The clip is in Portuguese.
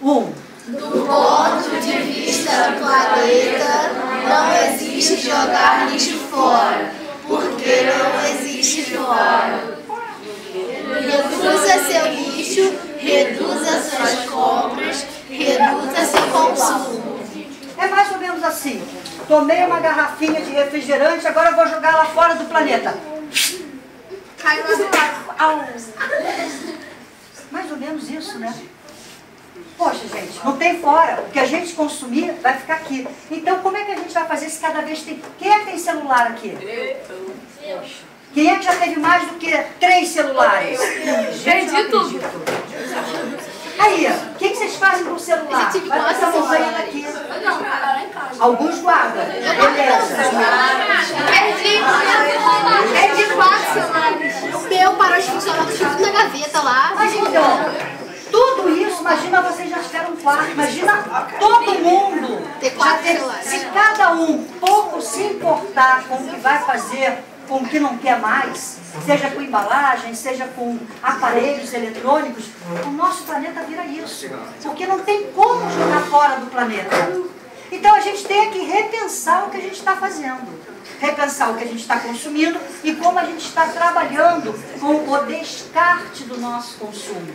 Do ponto de vista do planeta, não existe jogar lixo fora, porque não existe fora. Reduza seu lixo, reduza suas compras, reduza seu consumo. É mais ou menos assim. Tomei uma garrafinha de refrigerante, agora eu vou jogar lá fora do planeta. Caiu lá. Mais ou menos isso, né? Poxa, gente, não tem fora. O que a gente consumir vai ficar aqui. Então, como é que a gente vai fazer se cada vez tem... Quem é que tem celular aqui? Quem é que já teve mais do que 3 celulares? Gente, não acredito. Aí, o que vocês fazem com o celular? Vai pra essa montanha daqui. Alguns guardam. Beleza. Perdi 4 celulares. O meu parou de funcionar, eu tive na gaveta lá. Mas então, tudo isso, imagina vocês já tiveram 4, imagina todo mundo. Ter 4 celulares. Se cada um pouco se importar com o que vai fazer, com o que não quer mais, seja com embalagem, seja com aparelhos eletrônicos, o nosso planeta vira isso. Porque não tem como jogar fora do planeta. Então a gente tem que repensar o que a gente está fazendo. Repensar o que a gente está consumindo e como a gente está trabalhando com o descarte do nosso consumo.